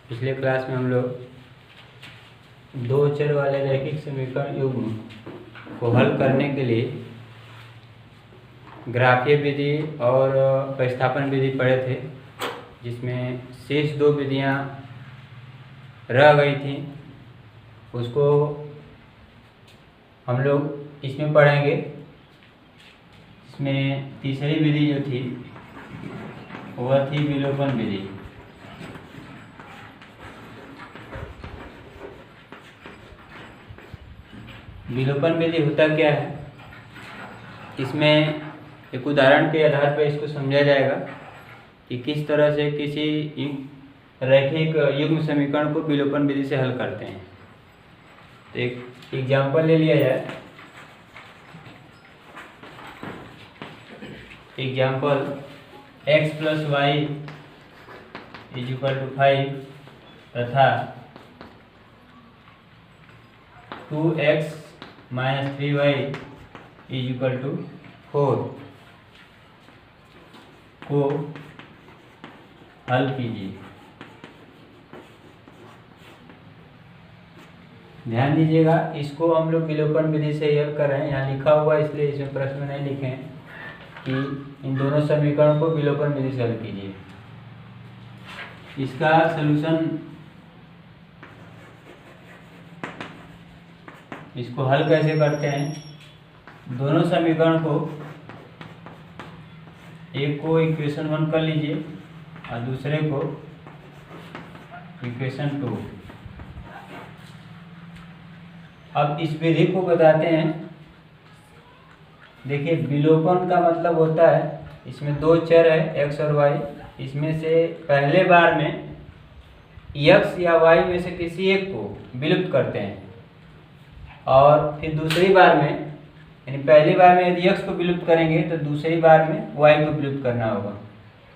पिछले क्लास में हम लोग दो चर वाले रैखिक समीकरण युग्म को हल करने के लिए ग्राफीय विधि और प्रतिस्थापन विधि पढ़े थे, जिसमें शेष दो विधियां रह गई थी। उसको हम लोग इसमें पढ़ेंगे। इसमें तीसरी विधि जो थी वह थी विलोपन विधि। विलोपन विधि होता क्या है, इसमें एक उदाहरण के आधार पर इसको समझा जाएगा कि किस तरह से किसी रैखिक युग्म समीकरण को विलोपन विधि से हल करते हैं। तो एक एग्जाम्पल ले लिया जाए। एग्जाम्पल x + y = 5 तथा 2x - 3y = 4 को हल कीजिए। ध्यान दीजिएगा, इसको हम लोग विलोपन विधि से हल कर रहे हैं। यहाँ लिखा हुआ इसलिए इसमें प्रश्न नहीं लिखे हैं कि इन दोनों समीकरणों को विलोपन विधि से हल कीजिए। इसका सलूशन, इसको हल कैसे करते हैं, दोनों समीकरण को, एक को इक्वेशन 1 कर लीजिए और दूसरे को इक्वेशन 2। अब इस विधि को बताते हैं। देखिए, विलोपन का मतलब होता है, इसमें दो चर है x और y। इसमें से पहले बार में x या y में से किसी एक को विलुप्त करते हैं और फिर दूसरी बार में, यानी पहली बार में यदि x को विलुप्त करेंगे तो दूसरी बार में y को विलुप्त करना होगा।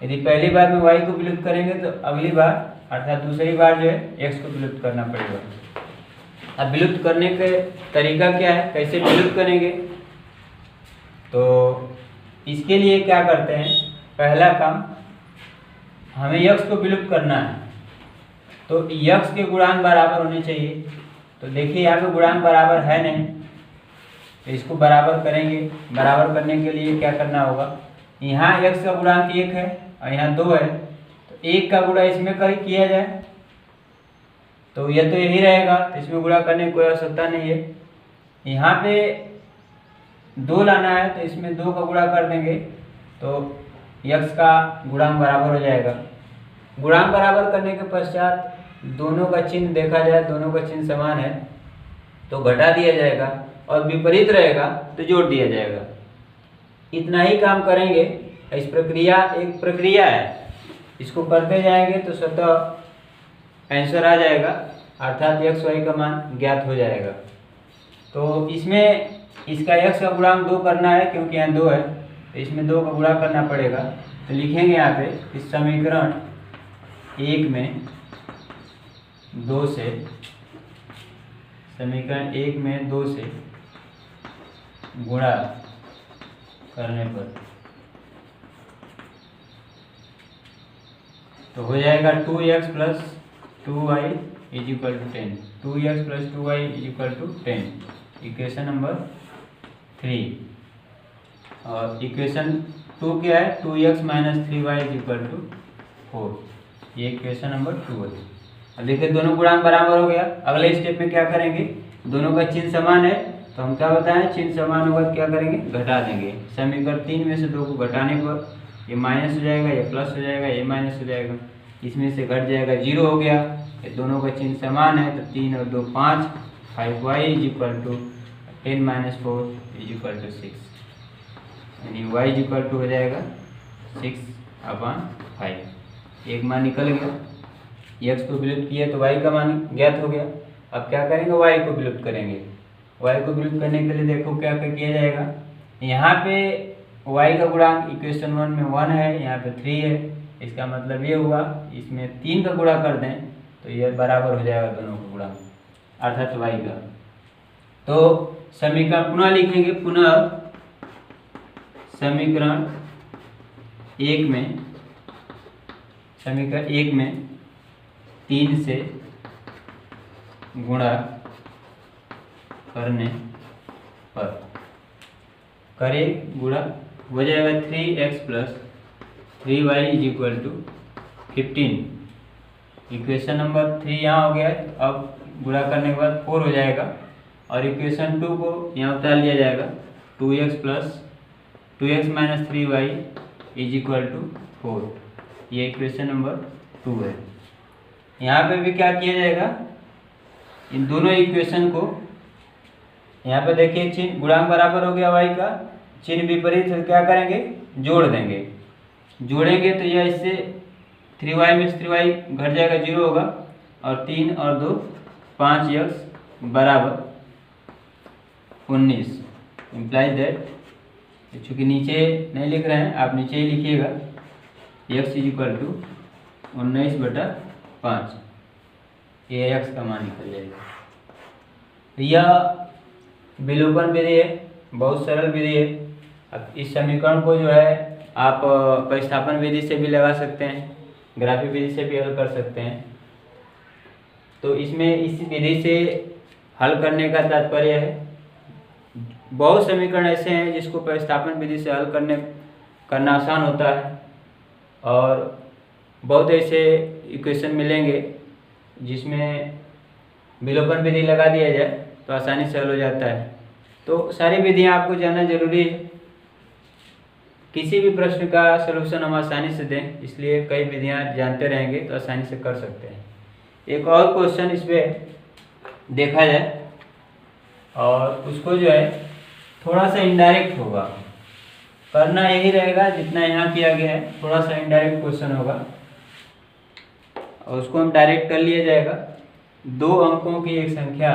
यदि पहली बार में y को विलुप्त करेंगे तो अगली बार अर्थात दूसरी बार जो है x को विलुप्त करना पड़ेगा। अब विलुप्त करने के तरीका क्या है, कैसे विलुप्त करेंगे, तो इसके लिए क्या करते हैं, पहला काम हमें x को विलुप्त करना है तो x के गुणांक बराबर होने चाहिए। तो देखिए यहाँ पे गुणांक बराबर है नहीं, तो इसको बराबर करेंगे। बराबर करने के लिए क्या करना होगा, यहाँ x का गुणांक 1 है और यहाँ 2 है, तो 1 का गुणा इसमें किया जाए तो यह तो यही रहेगा, तो इसमें गुणा करने की कोई आवश्यकता नहीं है। यहाँ पे 2 लाना है तो इसमें 2 का गुणा कर देंगे तो x का गुणांक बराबर हो जाएगा। गुणांक बराबर करने के पश्चात दोनों का चिन्ह देखा जाए, दोनों का चिन्ह समान है तो घटा दिया जाएगा और विपरीत रहेगा तो जोड़ दिया जाएगा। इतना ही काम करेंगे। इस प्रक्रिया, एक प्रक्रिया है, इसको करते जाएंगे तो स्वतः आंसर आ जाएगा, अर्थात x y का मान ज्ञात हो जाएगा। तो इसमें इसका x का गुणांक 2 करना है, क्योंकि यहाँ 2 है तो इसमें 2 का गुणा करना पड़ेगा। तो लिखेंगे यहाँ पे, इस समीकरण 1 में 2 से, समीकरण 1 में 2 से गुणा करने पर तो हो जाएगा 2x + 2y = 10। 2x + 2y = 10, equation number 3। और इक्वेशन 2 क्या है, 2x - 3y = 4, ये इक्वेशन नंबर 2 है। अब देखिए दोनों गुणांक बराबर हो गया। अगले स्टेप में क्या करेंगे, दोनों का चिन्ह समान है तो हम क्या बताएं, चिन्ह समान होगा तो क्या करेंगे, घटा देंगे। समीकरण 3 में से 2 को घटाने पर ये माइनस हो जाएगा, ये प्लस हो जाएगा, ये माइनस हो जाएगा, इसमें से घट जाएगा, 0 हो गया। ये दोनों का चिन्ह समान है तो 3 और 2 5, 5y = 10 - 4 = 6, यानी y = हो जाएगा 6/5। एक मान निकल गया, x को विलुप्त किया तो y का मान ज्ञात हो गया। अब क्या करेंगे, y को विलुप्त करेंगे। y को विलुप्त करने के लिए देखो क्या किया जाएगा, यहाँ पे y का गुणांक इक्वेशन 1 में 1 है, यहाँ पे 3 है। इसका मतलब ये हुआ, इसमें 3 का गुणा कर दें तो ये बराबर हो जाएगा दोनों का गुणा, अर्थात y का। तो समीकरण पुनः लिखेंगे, पुनः समीकरण 1 में 3 3 से गुणा करने पर करें गुणा हो जाएगा 3x plus 3y is equal to 15। Equation number 3 यहाँ हो गया है। अब गुणा करने के बाद 4 हो जाएगा और इक्वेशन 2 को यहाँ उतार लिया जाएगा। 2x minus 3y is equal to 4। ये इक्वेशन नंबर 2 है। यहाँ पे भी क्या किया जाएगा, इन दोनों इक्वेशन को यहाँ पे देखिए चिन्ह गुणांक बराबर हो गया y का, चिन्ह विपरीत है, क्या करेंगे जोड़ देंगे। जोड़ेंगे तो यह इससे 3y में से 3y घट जाएगा, 0 होगा और 3 और 2 5x बराबर 19। इम्प्लाइज दैट, चूँकि नीचे नहीं लिख रहे हैं आप नीचे ही लिखिएगा, x इज इक्वल टू 19/5। ये x का मान निकल जाएगा। यह विलोपन विधि है, बहुत सरल विधि है। अब इस समीकरण को जो है आप प्रतिस्थापन विधि से भी लगा सकते हैं, ग्राफी विधि से भी हल कर सकते हैं। तो इसमें इस विधि से हल करने का तात्पर्य है, बहुत समीकरण ऐसे हैं जिसको प्रतिस्थापन विधि से हल करना आसान होता है और बहुत ऐसे इक्वेशन मिलेंगे जिसमें विलोपन विधि लगा दिया जाए तो आसानी से हल हो जाता है। तो सारी विधियां आपको जानना जरूरी है। किसी भी प्रश्न का सलूशन हम आसानी से दें, इसलिए कई विधियां जानते रहेंगे तो आसानी से कर सकते हैं। एक और क्वेश्चन इसमें देखा जाए और उसको जो है थोड़ा सा इनडायरेक्ट होगा, करना यही रहेगा जितना यहाँ किया गया है, थोड़ा सा इनडायरेक्ट क्वेश्चन होगा और उसको हम डायरेक्ट कर लिया जाएगा। 2 अंकों की एक संख्या,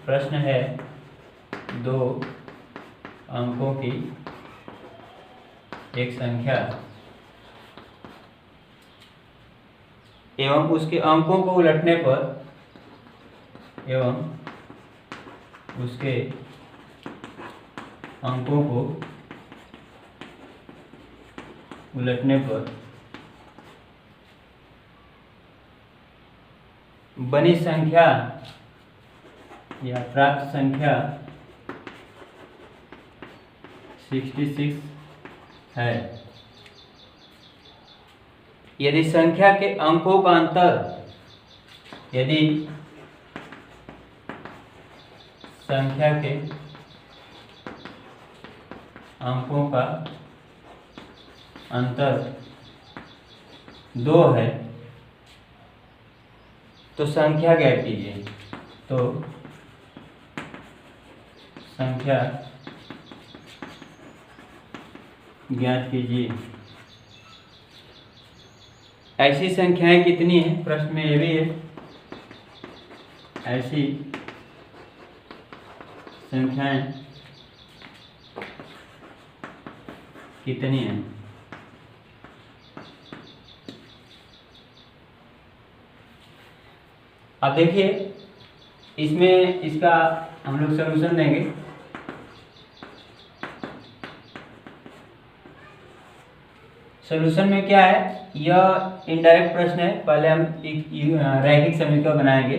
प्रश्न है 2 अंकों की एक संख्या एवं उसके अंकों को उलटने पर उसके अंकों को उलटने पर बनी संख्या या प्राप्त संख्या 66 है। यदि संख्या के अंकों का अंतर, यदि संख्या के अंकों का अंतर 2 है तो संख्या ज्ञात कीजिए। तो संख्या ज्ञात कीजिए। ऐसी संख्याएं कितनी हैं, प्रश्न में ये भी है, ऐसी संख्याएं कितनी हैं। अब देखिए इसमें इसका हम लोग सलूशन देंगे। सलूशन में क्या है, यह इनडायरेक्ट प्रश्न है। पहले हम एक रैखिक समीकरण बनाएंगे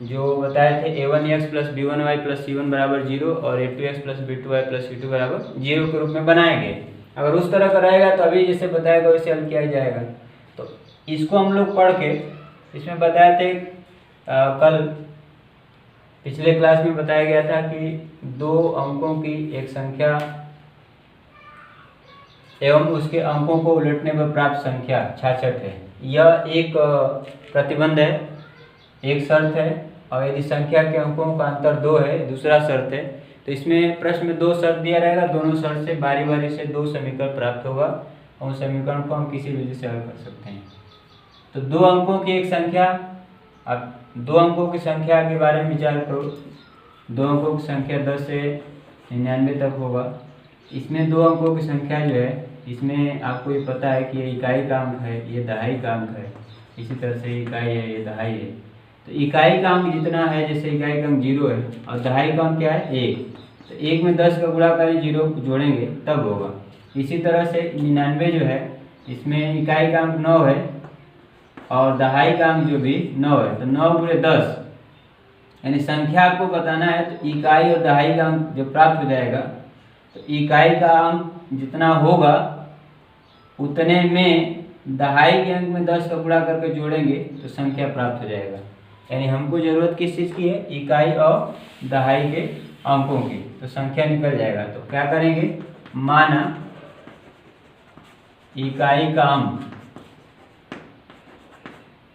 जो बताए थे a1x plus b1y plus c1 बराबर 0 और a2x plus b2y plus c2 बराबर 0 के रूप में बनाएंगे। अगर उस तरह का रहेगा तो अभी जैसे बताएगा वैसे हल किया जाएगा। तो इसको हम लोग पढ़ के, इसमें बताए थे कल पिछले क्लास में बताया गया था कि 2 अंकों की एक संख्या एवं उसके अंकों को उलटने पर प्राप्त संख्या 66 है। यह एक प्रतिबंध है, एक शर्त है, और यदि संख्या के अंकों का अंतर 2 है, दूसरा शर्त है। तो इसमें प्रश्न में 2 शर्त दिया रहेगा, दोनों शर्त से बारी बारी से 2 समीकरण प्राप्त होगा और उस समीकरण को हम किसी विधि से हल कर सकते हैं। तो 2 अंकों की एक संख्या, अब 2 अंकों की संख्या के बारे में विचार करो। 2 अंकों की संख्या 10 से 99 तक होगा। इसमें 2 अंकों की संख्या जो है, इसमें आपको ये पता है कि ये इकाई का अंक है, ये दहाई का अंक है, इसी तरह से इकाई है, ये दहाई है। तो इकाई का अंक जितना है, जैसे इकाई का अंक 0 है और दहाई का अंक क्या है 1, तो 1 में 10 का गुणा करें, 0 जोड़ेंगे तब होगा। इसी तरह से 99 जो है, इसमें इकाई का अंक 9 है और दहाई का अंक जो भी 9 है, तो 9 गुणे 10, यानी संख्या आपको बताना है। तो इकाई और दहाई का अंक जो प्राप्त हो जाएगा, तो इकाई का अंक जितना होगा उतने में दहाई के अंक में 10 का गुणा करके जोड़ेंगे तो संख्या प्राप्त हो जाएगा। यानी हमको जरूरत किस चीज़ की है, इकाई और दहाई के अंकों की, तो संख्या निकल जाएगा। तो क्या करेंगे, माना इकाई का अंक,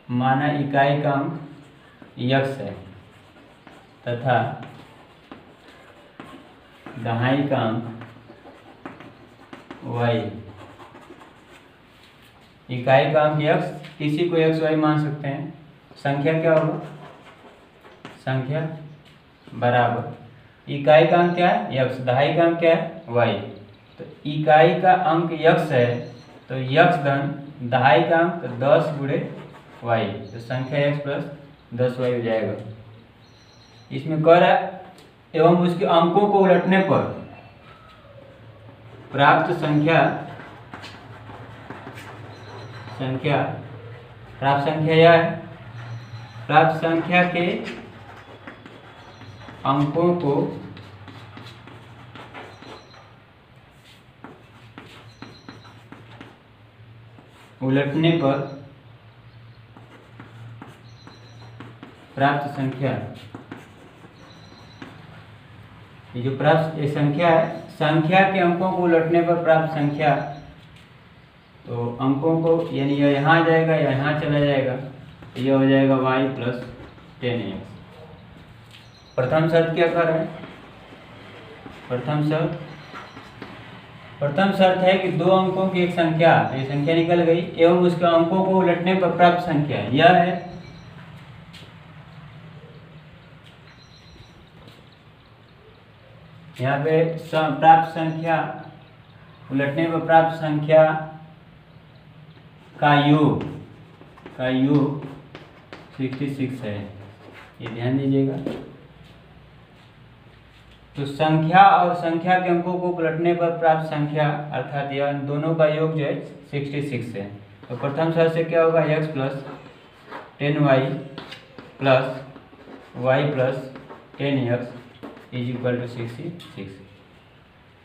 माना इकाई का अंक x है तथा दहाई का अंक y। इकाई का अंक x, किसी को x y मान सकते हैं। संख्या क्या होगा, संख्या बराबर इकाई का अंक क्या है x, दहाई का अंक क्या है y। तो इकाई का अंक x है तो x धन दहाई का अंक 10 गुणे y, तो संख्या x प्लस 10y हो जाएगा। इसमें कह रहा है एवं उसके अंकों को उलटने पर प्राप्त संख्या प्राप्त संख्या यह है, प्राप्त संख्या के अंकों को उलटने पर प्राप्त संख्या, ये जो प्राप्त संख्या है, संख्या के अंकों को उलटने पर प्राप्त संख्या, तो अंकों को यानी यह यहाँ जाएगा या यहाँ चला जाएगा, तो यह हो जाएगा y प्लस 10x। प्रथम शर्त क्या कर रहे हैं, प्रथम शर्त है कि दो अंकों की एक संख्या, ये संख्या निकल गई, एवं उसके अंकों को उलटने पर प्राप्त संख्या यह है। यहाँ पे प्राप्त संख्या, उलटने पर प्राप्त संख्या का योग 66 है, ये ध्यान दीजिएगा। तो संख्या और संख्या के अंकों को उलटने पर प्राप्त संख्या अर्थात यह दोनों का योग जो है 66 है। तो प्रथम शर्त से क्या होगा, x plus 10y plus y plus 10x is equal to 66।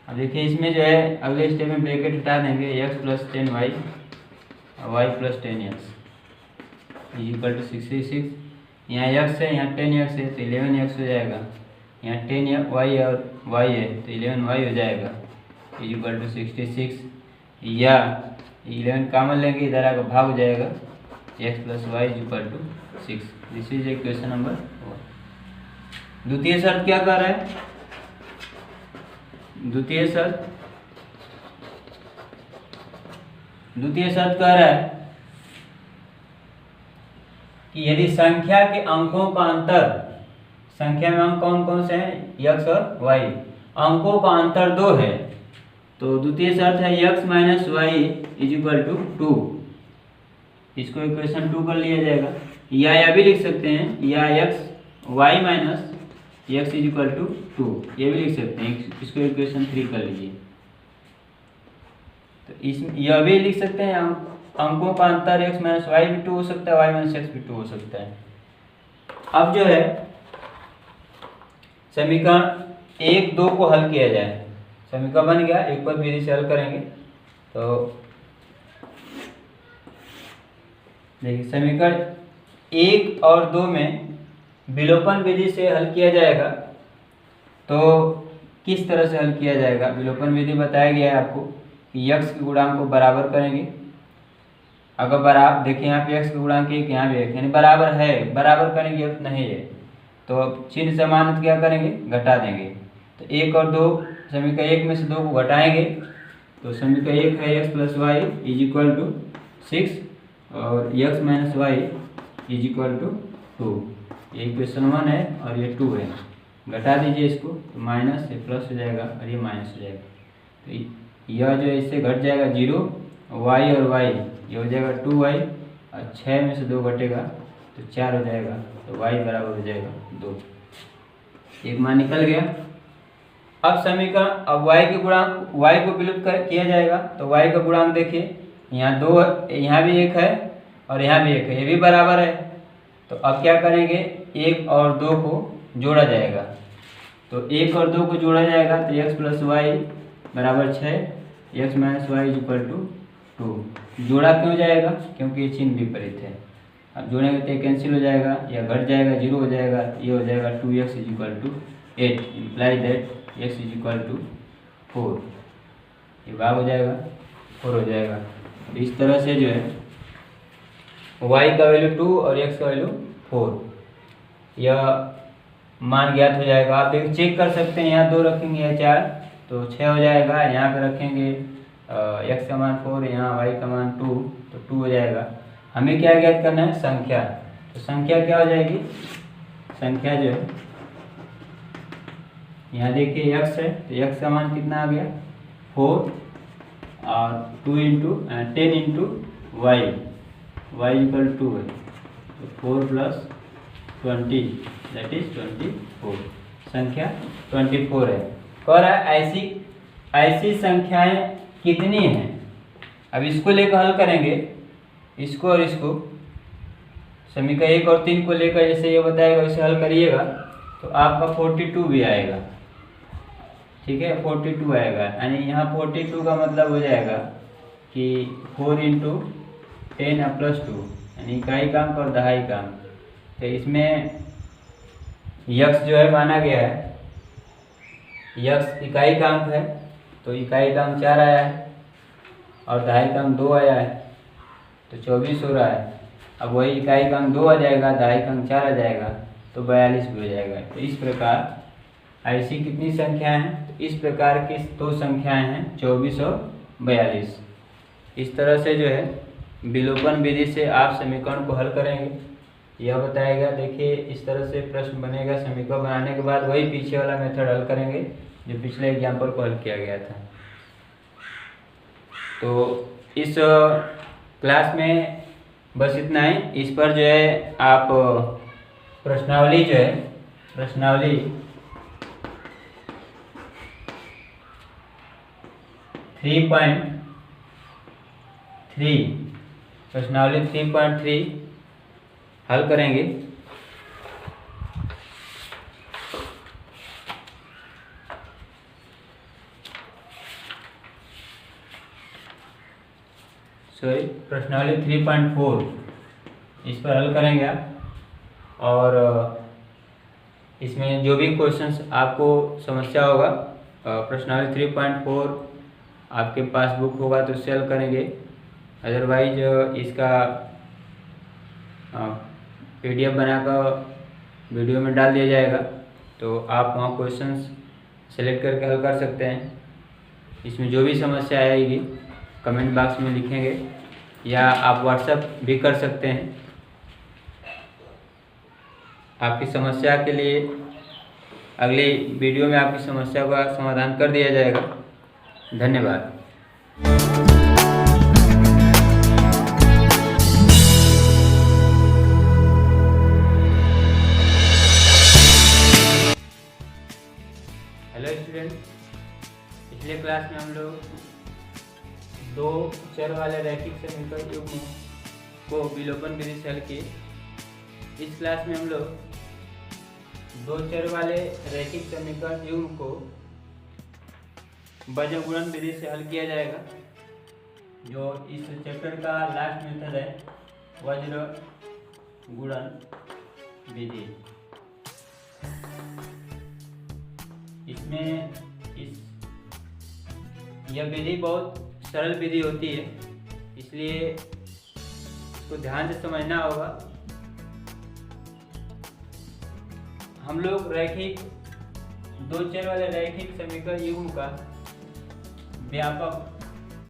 अब देखिए इसमें जो है अगले स्टेप में ब्रैकेट हटा देंगे, x plus 10y y plus 10x is equal to 66। यहाँ x है, यहाँ 10x है, तो 11x हो जाएगा। यहाँ 10y और y है तो 11y हो जाएगा इज इक्वल टू 66, या 11 कॉमन लेंगे, इधर आकर भाग हो जाएगा, x plus y is equal to 6। This is equation number 1। द्वितीय शर्त क्या कर रहा है, द्वितीय शर्त कह रहा है कि यदि संख्या के अंकों का अंतर, संख्या में अंक कौन कौन से हैं, x और y, अंकों का अंतर 2 है, तो द्वितीय शर्त है x minus y is equal to 2। इसको इक्वेशन 2 कर लिया जाएगा, या यह भी लिख सकते हैं, या x y minus x is equal to 2, ये भी लिख सकते हैं। इसको इक्वेशन 3 कर लीजिए। तो इस यह भी लिख सकते हैं, अंकों का अंतर x माइनस वाई भी 2 हो सकता है, y माइनस x भी 2 हो सकता है। अब जो है समीकरण 1, 2 को हल किया जाए। समीकरण बन गया, एक बार विधि से हल करेंगे। तो देखिए समीकरण 1 और 2 में विलोपन विधि से हल किया जाएगा। तो किस तरह से हल किया जाएगा, विलोपन विधि बताया गया है आपको कि x के गुणांक को बराबर करेंगे। अगर बराबर देखिए यहाँ पे x के गुणांक 1, यहाँ भी 1, यानी बराबर है, बराबर करेंगे अब नहीं है, तो अब चिन्ह समान है तो क्या करेंगे, घटा देंगे। तो 1 और 2, समीकरण 1 में से 2 को घटाएंगे, तो समीकरण 1 है x plus y is equal to 6 और x minus y is equal to 2। ये इक्वेशन 1 है और ये 2 है। घटा दीजिए इसको, तो माइनस से प्लस हो जाएगा और ये माइनस हो जाएगा। तो यह जो इससे घट जाएगा 0, y और y ये हो जाएगा 2y, और 6 में से 2 घटेगा तो 4 हो जाएगा, तो y बराबर हो जाएगा 2। एक मान निकल गया। अब समीकरण, अब y के गुणांक, y को विलुप्त किया जाएगा, तो y का गुणांक देखिए यहाँ 2, यहाँ भी 1 है और यहाँ भी 1 है, ये भी बराबर है। तो अब क्या करेंगे, 1 और 2 को जोड़ा जाएगा। तो 1 और 2 को जोड़ा जाएगा तो x + y बराबर 6, x - y = 2। जोड़ा क्यों जाएगा, क्योंकि ये चिन्ह विपरीत है। अब जोड़ेंगे तो ये कैंसिल हो जाएगा या घट जाएगा, 0 हो जाएगा। ये हो जाएगा 2x = 8, इम्प्लाई दैट x = 4। ये भाग हो जाएगा, 4 हो जाएगा। तो इस तरह से जो है y का वैल्यू 2 और x का वैल्यू 4, यह मान ज्ञात हो जाएगा। आप देख चेक कर सकते हैं, यहाँ 2 रखेंगे या 4 तो 6 हो जाएगा। यहाँ पे रखेंगे x का मान 4, यहाँ y का मान 2 तो 2 हो जाएगा। हमें क्या ज्ञात करना है, संख्या। तो संख्या क्या हो जाएगी, संख्या जो है यहाँ देखिए x है तो x का मान कितना आ गया 4 और 2 × 10 × y = 2 है तो 4 + 20 दैट इज 24। संख्या 24 है। कह रहा है ऐसी संख्याएं कितनी हैं। अब इसको लेकर हल करेंगे, इसको और इसको, समीकरण 1 और 3 को लेकर जैसे ये बताएगा वैसे हल करिएगा तो आपका 42 भी आएगा। ठीक है, 42 आएगा। यानी यहाँ 42 का मतलब हो जाएगा कि 4 × 10 + 2 यानी इकाई कांक और दहाई कांक। तो इसमें यक्स जो है माना गया है, यक्स इकाई कांक है तो इकाई कांक 4 आया है और दहाई कांक 2 आया है तो 24 हो रहा है। अब वही इकाई कांक 2 आ जाएगा, दहाई कांक 4 आ जाएगा तो 42 भी हो जाएगा। तो इस प्रकार ऐसी कितनी संख्याएं हैं, तो इस प्रकार की 2 संख्याएं हैं 24 और 42। इस तरह से जो है विलोपन विधि से आप समीकरण को हल करेंगे, यह बताएगा। देखिए इस तरह से प्रश्न बनेगा। समीकरण बनाने के बाद वही पीछे वाला मेथड हल करेंगे जो पिछले एग्जाम्पल को हल किया गया था। तो इस क्लास में बस इतना ही। इस पर जो है आप प्रश्नावली जो है, प्रश्नावली 3.3 प्रश्नावली 3.3 हल करेंगे। प्रश्नावली 3.4 इस पर हल करेंगे आप। और इसमें जो भी क्वेश्चंस आपको समस्या होगा प्रश्नावली 3.4 आपके पास बुक होगा तो उससे हल करेंगे। अदरवाइज इसका PDF बनाकर वीडियो में डाल दिया जाएगा तो आप वहाँ क्वेश्चंस सेलेक्ट करके हल कर सकते हैं। इसमें जो भी समस्या आएगी कमेंट बॉक्स में लिखेंगे या आप व्हाट्सएप भी कर सकते हैं। आपकी समस्या के लिए अगली वीडियो में आपकी समस्या का समाधान कर दिया जाएगा। धन्यवाद। हेलो स्टूडेंट, पिछले क्लास में हम लोग 2 चर वाले रैखिक समीकरण युग्म को विलोपन विधि से हल किए। इस क्लास में हम लोग 2 चर वाले रैखिक समीकरण युग्म को वज्र गुणन विधि से हल किया जाएगा। जो इस चैप्टर का लास्ट मेथड है वज्र गुणन विधि। इसमें यह विधि बहुत सरल विधि होती है, इसलिए इसको ध्यान से समझना होगा। हम लोग रैखिक 2 चर वाले रैखिक समीकरण युग्म का व्यापक